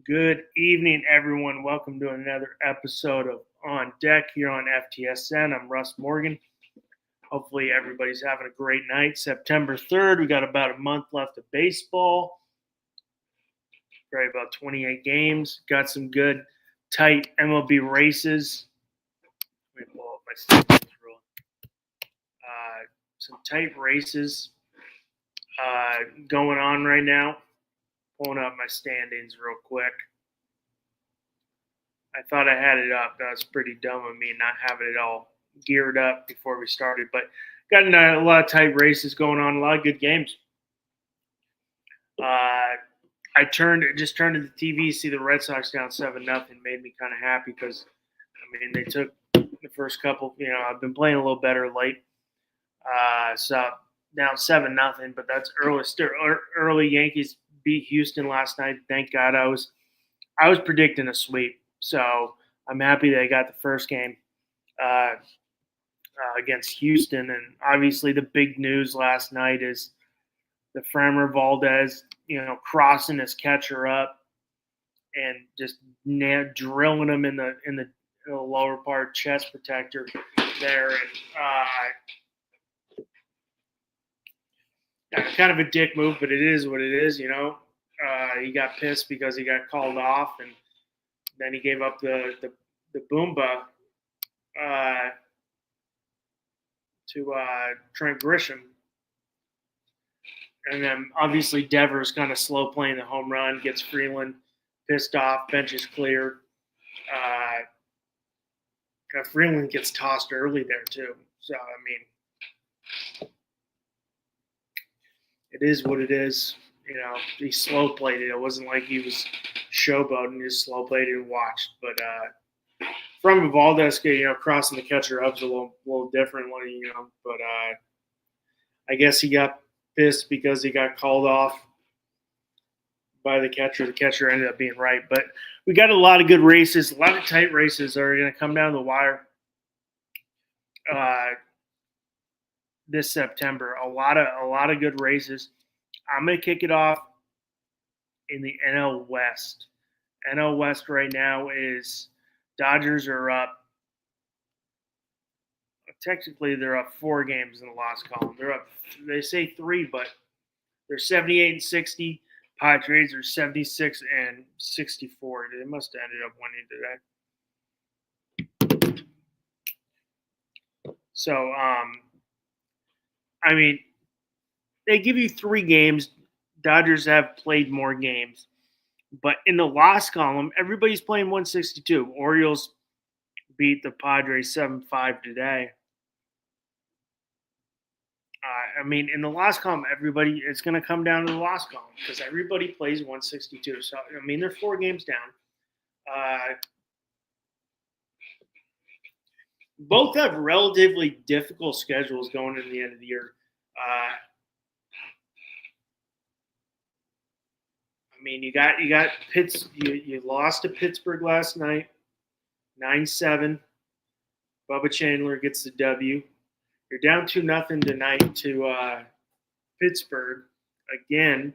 Good evening, everyone. Welcome to another episode of On Deck here on FTSN. I'm Russ Morgan. Hopefully, everybody's having a great night. September 3rd, we got about a month left of baseball. Probably about 28 games. Got some good, tight MLB races. Let me pull up my standings real. Some tight races going on right now. Pulling up my standings real quick. I thought I had it up. That was pretty dumb of me not having it all geared up before we started. But got a lot of tight races going on, a lot of good games. I just turned to the TV, see the Red Sox down 7-0, made me kind of happy because, they took the first couple. I've been playing a little better late. So down 7-0, but that's early. Yankees beat Houston last night. Thank God. I was predicting a sweep. So I'm happy they got the first game against Houston. And obviously the big news last night is the Framber Valdez, crossing his catcher up and just drilling him in the lower part chest protector there. And kind of a dick move, but it is what it is, He got pissed because he got called off, and then he gave up the Boomba to Trent Grisham. And then obviously Devers kind of slow playing the home run, gets Freeland pissed off, bench is cleared. Freeland gets tossed early there too. So, it is what it is. He slow played it. It wasn't like he was showboating, he just slow played it and watched. But from Valdez, crossing the catcher up is a little different, But I guess he got pissed because he got called off by the catcher. The catcher ended up being right. But we got a lot of good races, a lot of tight races that are going to come down the wire this September. A lot of good races. I'm going to kick it off in the NL West. NL West right now is Dodgers are up. Technically, they're up 4 games in the loss column. They're up. They say 3, but they're 78-60. Padres are 76-64. They must have ended up winning today. So, they give you 3 games. Dodgers have played more games. But in the loss column, everybody's playing 162. Orioles beat the Padres 7-5 today. In the loss column, it's going to come down to the loss column because everybody plays 162. So, they're 4 games down. Both have relatively difficult schedules going into the end of the year. You got you lost to Pittsburgh last night, 9-7. Bubba Chandler gets the W. You're down 2-0 tonight to Pittsburgh again,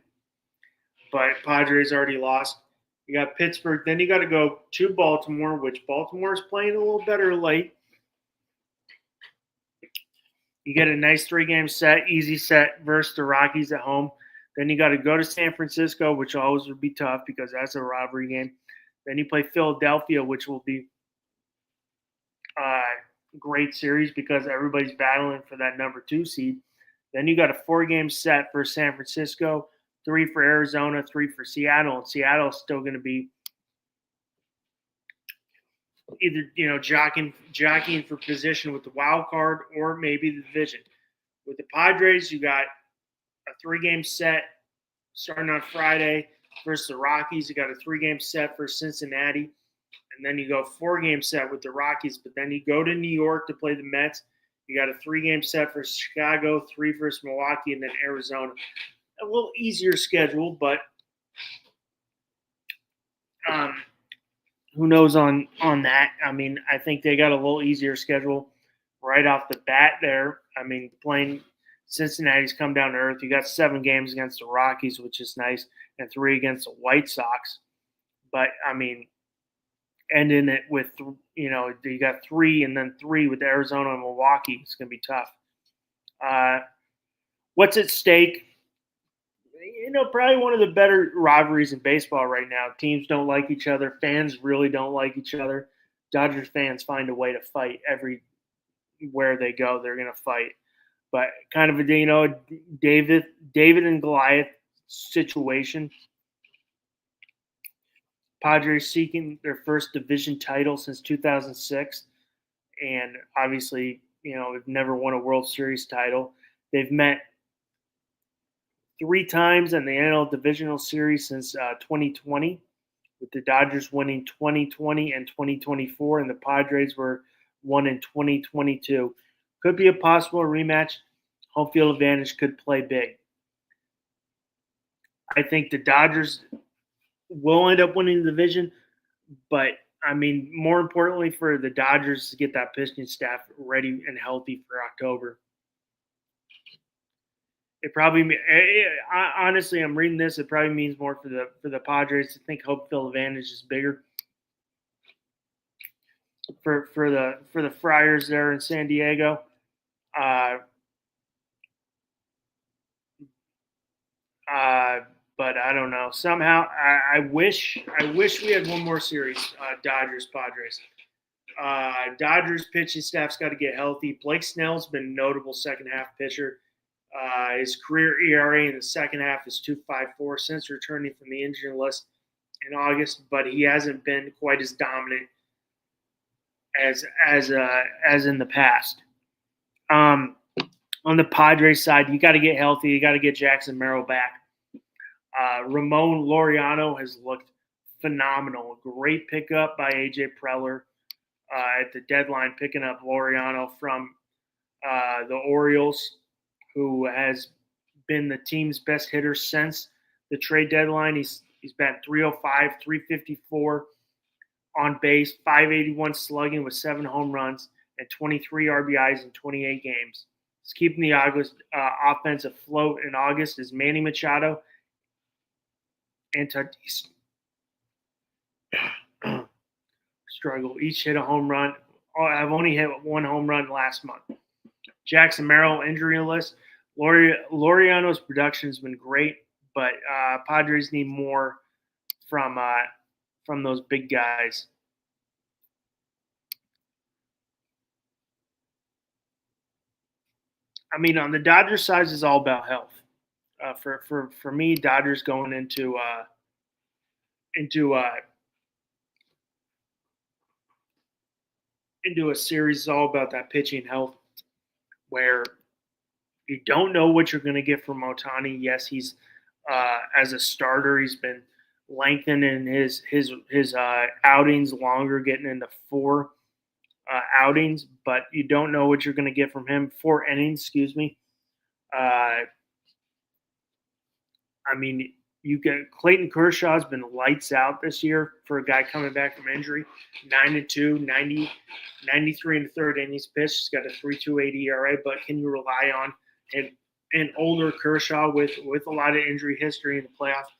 but Padres already lost. You got Pittsburgh, then you got to go to Baltimore, which Baltimore is playing a little better late. You get a nice 3-game set, easy set versus the Rockies at home. Then you got to go to San Francisco, which always would be tough because that's a rivalry game. Then you play Philadelphia, which will be a great series because everybody's battling for that number 2 seed. Then you got a 4-game set for San Francisco, 3 for Arizona, 3 for Seattle. And Seattle's still going to be either, jockeying for position with the wild card or maybe the division. With the Padres, you got a 3-game set starting on Friday versus the Rockies. You got a 3-game set for Cincinnati. And then you go 4-game set with the Rockies. But then you go to New York to play the Mets. You got a 3-game set for Chicago, 3 versus Milwaukee, and then Arizona. A little easier schedule, but who knows on that? I think they got a little easier schedule right off the bat there. Playing Cincinnati's come down to earth. You got 7 games against the Rockies, which is nice, and 3 against the White Sox. But I mean, ending it with you got 3 and then 3 with Arizona and Milwaukee. It's going to be tough. What's at stake? Probably one of the better rivalries in baseball right now. Teams don't like each other. Fans really don't like each other. Dodgers fans find a way to fight everywhere they go. They're going to fight. But kind of a David and Goliath situation. Padres seeking their first division title since 2006, and obviously, have never won a World Series title. They've met 3 times in the NL Divisional Series since 2020, with the Dodgers winning 2020 and 2024, and the Padres were won in 2022. Could be a possible rematch. Home field advantage could play big. I think the Dodgers will end up winning the division, but I mean, more importantly for the Dodgers to get that pitching staff ready and healthy for October. It probably, honestly, I'm reading this. It probably means more for the Padres. I think home field advantage is bigger for the Friars there in San Diego. But I don't know. Somehow, I wish we had one more series. Dodgers Padres. Dodgers pitching staff's got to get healthy. Blake Snell's been a notable second half pitcher. His career ERA in the second half is 2.54 since returning from the injury list in August, but he hasn't been quite as dominant as in the past. On the Padres side, you got to get healthy. You got to get Jackson Merrill back. Ramon Laureano has looked phenomenal. Great pickup by A.J. Preller at the deadline, picking up Laureano from the Orioles, who has been the team's best hitter since the trade deadline. He's batting 305, 354 on base, 581 slugging with 7 home runs and 23 RBIs in 28 games. He's keeping the August offense afloat in August is Manny Machado and Tatis struggle. Each hit a home run. I've only hit 1 home run last month. Jackson Merrill injury list. Laureano's production has been great, but Padres need more from those big guys. I mean, on the Dodgers side, it's all about health. For me, Dodgers going into a series is all about that pitching health, where you don't know what you're going to get from Ohtani. Yes, he's as a starter, he's been lengthening his outings longer, getting into 4 outings, but you don't know what you're going to get from him. 4 innings, excuse me. I mean, you get Clayton Kershaw's been lights out this year for a guy coming back from injury. 9-2, 93 in the third innings pitched. He's got a 3.28 ERA, but can you rely on an older Kershaw with a lot of injury history in the playoffs?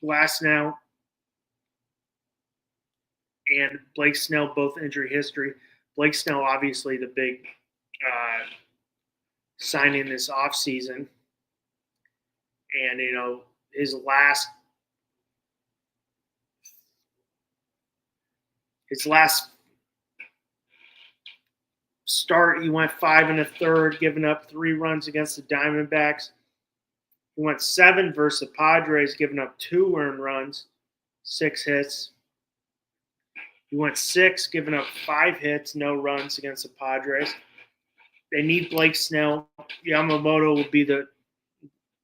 Glasnow and Blake Snell, both injury history. Blake Snell, obviously the big signing this offseason. And, his last start, he went 5 1/3, giving up 3 runs against the Diamondbacks. He went 7 versus the Padres, giving up 2 earned runs, 6 hits. He went 6, giving up 5 hits, no runs against the Padres. They need Blake Snell. Yamamoto will be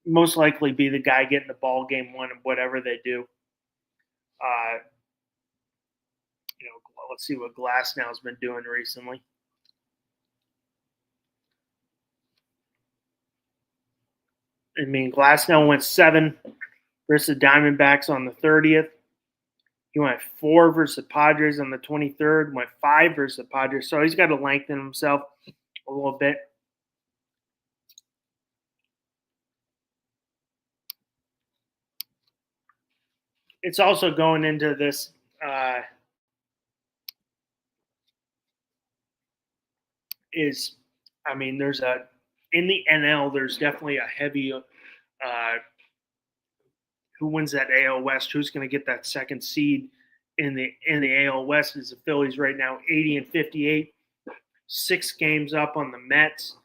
most likely be the guy getting the ball game 1 of whatever they do. Let's see what Glasnow's been doing recently. I mean, Glasnow went 7 versus the Diamondbacks on the 30th. He went 4 versus the Padres on the 23rd. Went 5 versus the Padres. So he's got to lengthen himself a little bit. it's also going into this. There's in the NL. There's definitely a heavy. Who wins that AL West? Who's going to get that second seed in the AL West? Is the Phillies right now, 80-58, 6 games up on the Mets,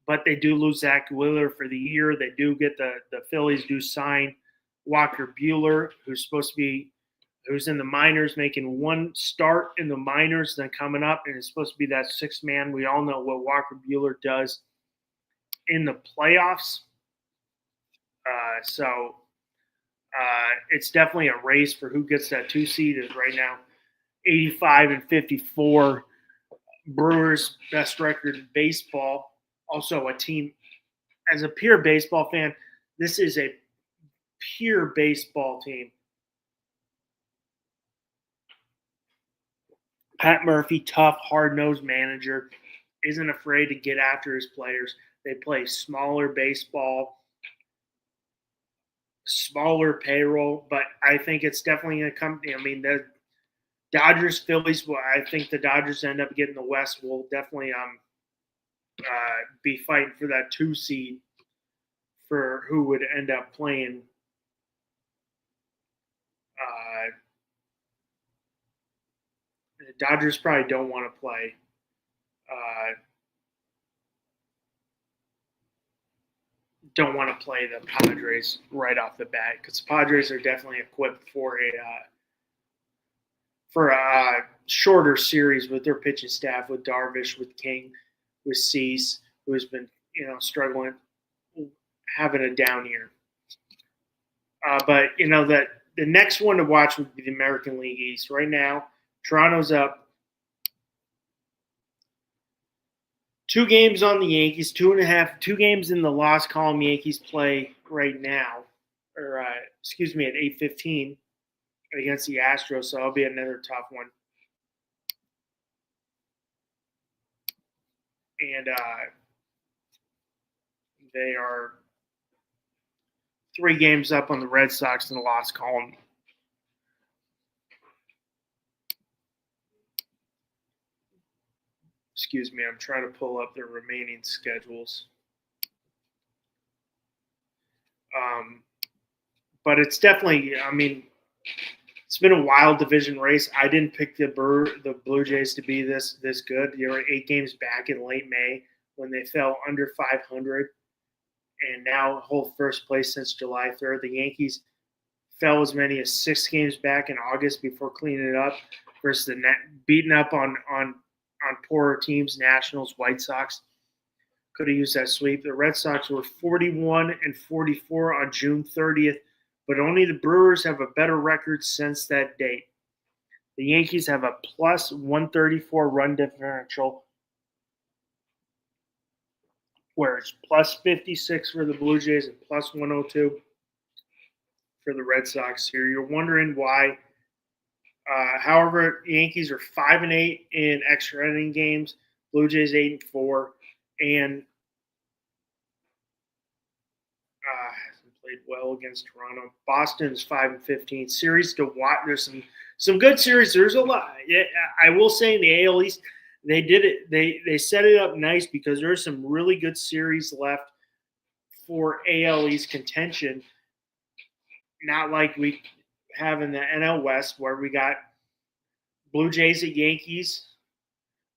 but they do lose Zach Wheeler for the year. They do get the Phillies do sign Walker Buehler, who's in the minors, making one start in the minors, then coming up, and is supposed to be that sixth man. We all know what Walker Buehler does in the playoffs. So it's definitely a race for who gets that 2 seed. Is right now 85-54. Brewers best record in baseball. Also a team, as a pure baseball fan, this is a pure baseball team. Pat Murphy, tough, hard-nosed manager, isn't afraid to get after his players. They play smaller baseball, smaller payroll, but I think it's definitely going to come. The Dodgers, Phillies. Well, I think the Dodgers end up getting the West. Will definitely be fighting for that 2 seed for who would end up playing. The Dodgers probably don't want to play. Don't want to play the Padres right off the bat because the Padres are definitely equipped for a shorter series with their pitching staff, with Darvish, with King, with Cease, who has been struggling, having a down year. But that the next one to watch would be the American League East. Right now, Toronto's up 2 games on the Yankees, 2 games in the loss column. Yankees play right now, or at 8:15 against the Astros, so it'll be another tough one. And they are 3 games up on the Red Sox in the loss column. Excuse me, I'm trying to pull up their remaining schedules. But it's definitely, it's been a wild division race. I didn't pick the Blue Jays to be this good. They were 8 games back in late May when they fell under 500, and now hold first place since July 3rd. The Yankees fell as many as 6 games back in August before cleaning it up versus the beating up on poorer teams, Nationals, White Sox. Could have used that sweep. The Red Sox were 41-44 on June 30th, but only the Brewers have a better record since that date. The Yankees have a plus 134 run differential, where it's plus 56 for the Blue Jays and plus 102 for the Red Sox here. You're wondering why. However, Yankees are 5-8 in extra inning games. Blue Jays 8-4, and played well against Toronto. Boston's 5-15. Series to watch. There's some good series. There's a lot. Yeah, I will say in the AL East, they did it. They set it up nice because there's some really good series left for AL East contention. Not like we have in the NL West where we got Blue Jays at Yankees.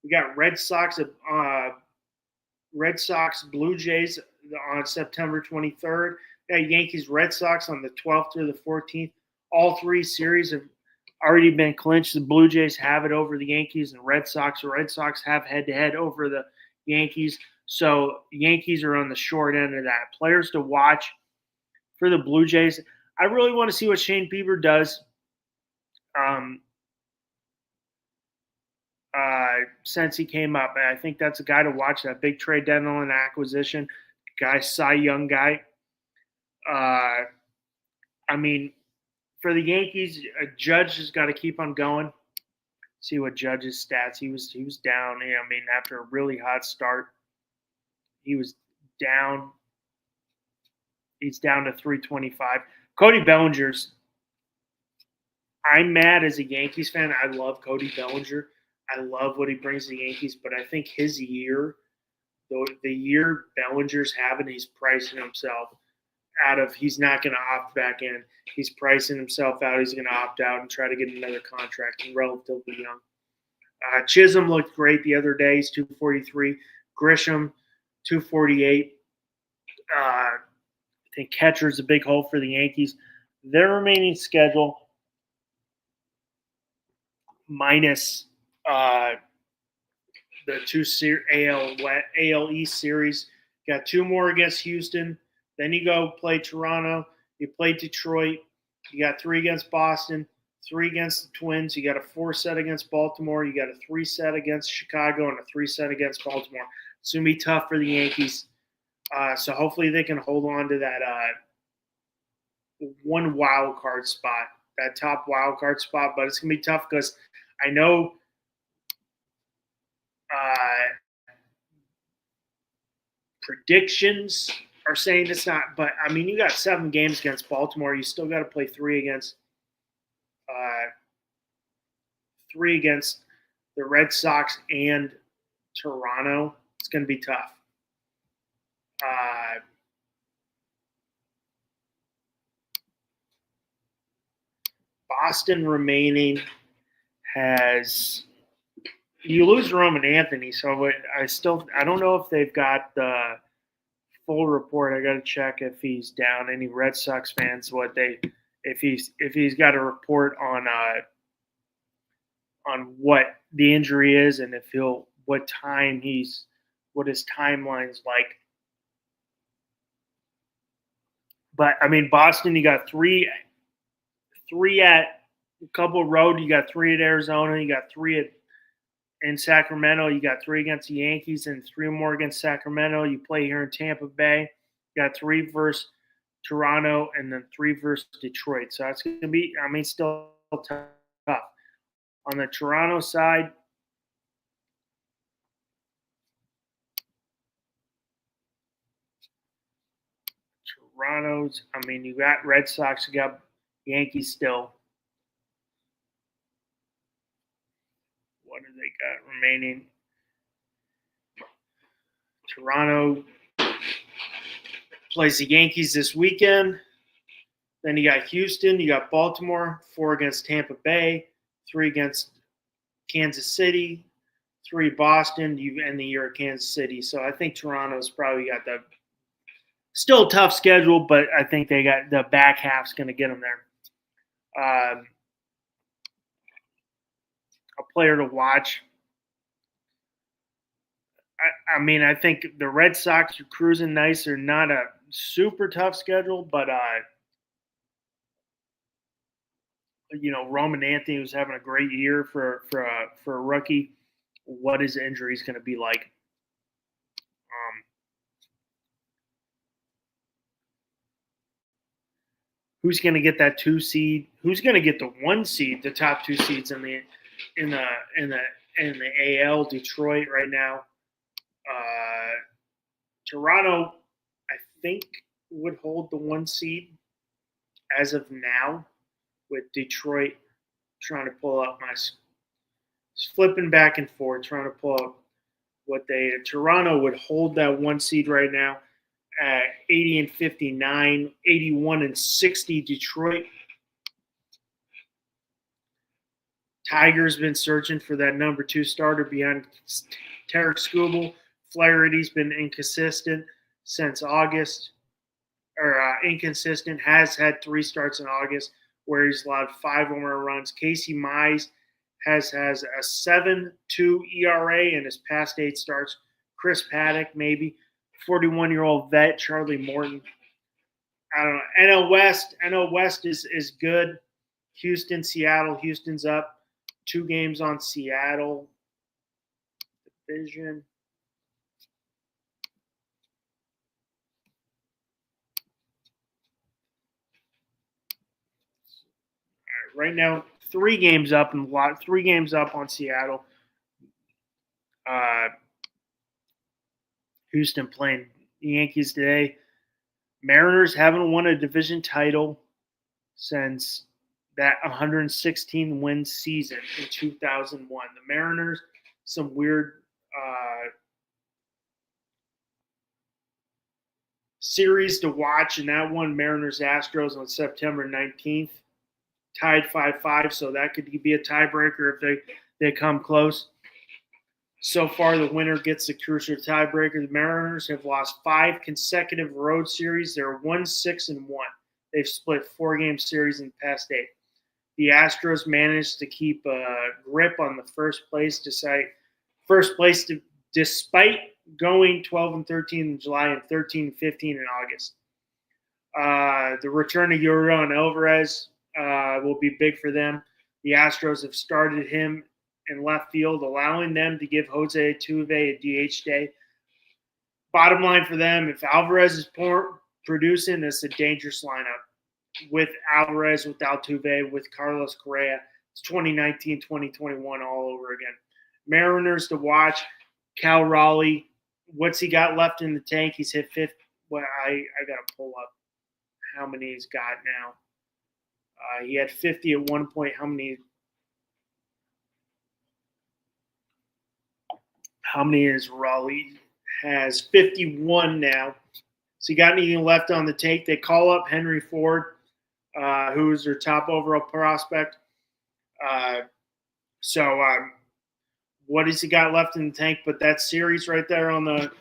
We got Red Sox, Blue Jays on September 23rd. We got Yankees, Red Sox on the 12th through the 14th. All 3 series have already been clinched. The Blue Jays have it over the Yankees, and Red Sox. The Red Sox have head-to-head over the Yankees. So Yankees are on the short end of that. Players to watch for the Blue Jays. I really want to see what Shane Bieber does. Since he came up, I think that's a guy to watch. That big trade deadline acquisition, Cy Young guy. For the Yankees, Judge has got to keep on going. See what Judge's stats. He was down. After a really hot start, he was down. He's down to 325. Cody Bellinger's I'm mad as a Yankees fan. I love Cody Bellinger. I love what he brings to the Yankees, but I think his year, the year Bellinger's having, he's pricing himself out of. He's not going to opt back in. He's pricing himself out. He's going to opt out and try to get another contract. And relatively young. Chisholm looked great the other day. He's 243. Grisham, 248. I think catcher's a big hole for the Yankees. Their remaining schedule minus the two AL East series. Got two more against Houston. Then you go play Toronto. You play Detroit. You got three against Boston, three against the Twins. You got a 4 set against Baltimore. You got a 3 set against Chicago and a 3 set against Baltimore. It's going to be tough for the Yankees. So hopefully they can hold on to that one wild card spot, that top wild card spot. But it's going to be tough because I know predictions are saying it's not. But, I mean, you got 7 games against Baltimore. You still got to play 3 against the Red Sox and Toronto. It's going to be tough. Boston remaining has you lose Roman Anthony, so I don't know if they've got the full report. I got to check if he's down. Any Red Sox fans, if he's got a report on what the injury is and what his timeline's like. But I mean, Boston, you got three at a couple road. You got 3 at Arizona. You got 3 in Sacramento. You got 3 against the Yankees and 3 more against Sacramento. You play here in Tampa Bay. You got 3 versus Toronto and then 3 versus Detroit. So that's going to be, I mean, still tough. On the Toronto side, you got Red Sox, you got Yankees still. What do they got remaining? Toronto plays the Yankees this weekend. Then you got Houston, you got Baltimore, 4 against Tampa Bay, 3 against Kansas City, 3 Boston. You end the year at Kansas City. So I think Toronto's probably got the still a tough schedule, but I think they got the back half's going to get them there. A player to watch. I mean, I think the Red Sox are cruising nice. They're not a super tough schedule, but Roman Anthony was having a great year for a rookie. What his injury is going to be like? Who's going to get that 2 seed? Who's going to get the 1 seed? The top 2 seeds in the AL. Detroit right now. Toronto, I think, would hold the 1 seed as of now, with Detroit trying to pull up flipping back and forth, trying to pull up Toronto would hold that 1 seed right now at 80-59, 81-60 Detroit. Tiger's been searching for that number 2 starter behind Tarek Skubal. Flaherty's been inconsistent since August, inconsistent, has had 3 starts in August where he's allowed 5 home runs. Casey Mize has a 7.2 ERA in his past 8 starts. Chris Paddock, maybe. 41-year-old vet, Charlie Morton. I don't know. NL West is good. Houston, Seattle. Houston's up 2 games on Seattle. Division. Right now, 3 games up and 3 games up on Seattle. Houston playing the Yankees today. Mariners haven't won a division title since that 116 win season in 2001. The Mariners, some weird series to watch, and that one Mariners Astros on September 19th, tied 5-5, so that could be a tiebreaker if they come close. So far, the winner gets the crucial tiebreaker. The Mariners have lost 5 consecutive road series. They're 1-6-1. They've split 4-game series in the past 8. The Astros managed to keep a grip on the first place despite going 12-13 in July and 13-15 in August. The return of Yordan Alvarez will be big for them. The Astros have started him in left field, allowing them to give Jose Altuve a DH day. Bottom line for them, if Alvarez is producing, it's a dangerous lineup. With Alvarez, with Altuve, with Carlos Correa, it's 2019-2021 all over again. Mariners to watch, Cal Raleigh. What's he got left in the tank? He's hit 50. Well, I got to pull up how many he's got now. He had 50 at one point. How many is Raleigh? Has 51 now. So you got anything left on the tank? They call up Henry Ford, who is their top overall prospect. What has he got left in the tank? But that series right there on the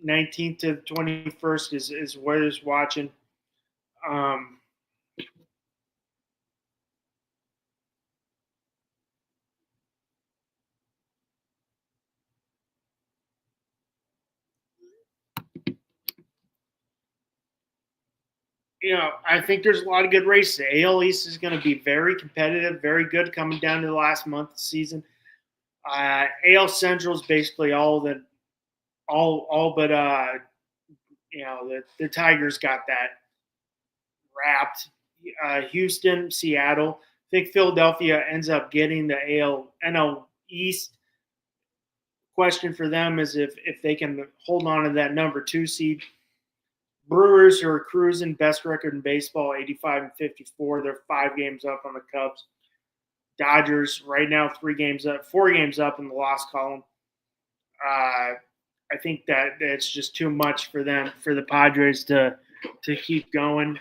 (19th to 21st) is where he's watching. I think there's a lot of good races. The AL East is going to be very competitive, very good coming down to the last month of the season. AL Central is basically all but the Tigers got that wrapped. Houston, Seattle. I think Philadelphia ends up getting the NL East. Question for them is if they can hold on to that number 2 seed. Brewers are cruising, best record in baseball, 85-54. They're 5 games up on the Cubs. Dodgers right now 4 games up in the loss column. I think that it's just too much for them, for the Padres to keep going.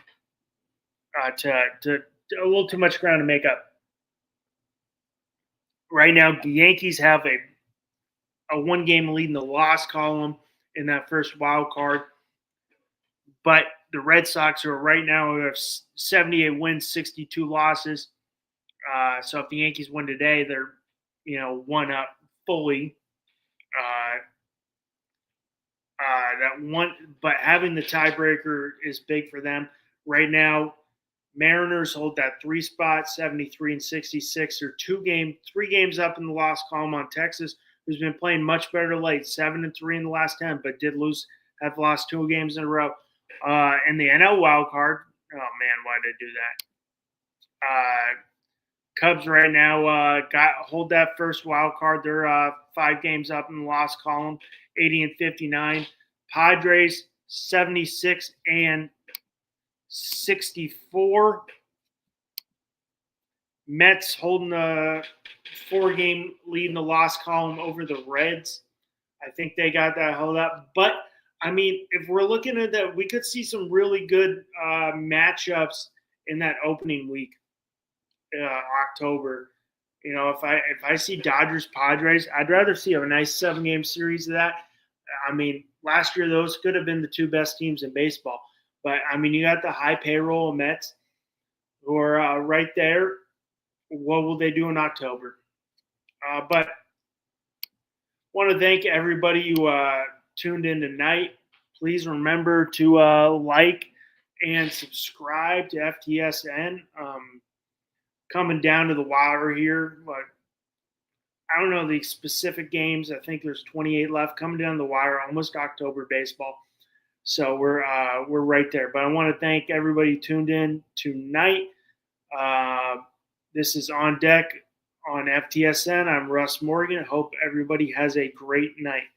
To a little too much ground to make up. Right now, the Yankees have a 1-game lead in the loss column in that first wild card. But the Red Sox are right now have 78 wins, 62 losses. So if the Yankees win today, they're 1 up fully. But having the tiebreaker is big for them right now. Mariners hold that 3 spot, 73-66. They're 3 games up in the loss column on Texas, who's been playing much better late, 7-3 in the last 10, but have lost 2 games in a row. And the NL wild card, oh man, why did I do that? Cubs right now hold that first wild card. They're 5 games up in the loss column, 80-59. Padres 76-64. Mets holding a 4-game lead in the loss column over the Reds. I think they got that held up, but I mean, if we're looking at that, we could see some really good matchups in that opening week, October. If I see Dodgers Padres, I'd rather see a nice 7-game series of that. I mean, last year those could have been the 2 best teams in baseball, but I mean, you got the high payroll Mets who are right there. What will they do in October? But want to thank everybody who tuned in tonight. Please remember to like and subscribe to FTSN. Coming down to the wire here, but I don't know the specific games. I think there's 28 left coming down the wire, almost October baseball. So we're right there. But I want to thank everybody tuned in tonight. This is On Deck on FTSN. I'm Russ Morgan. I hope everybody has a great night.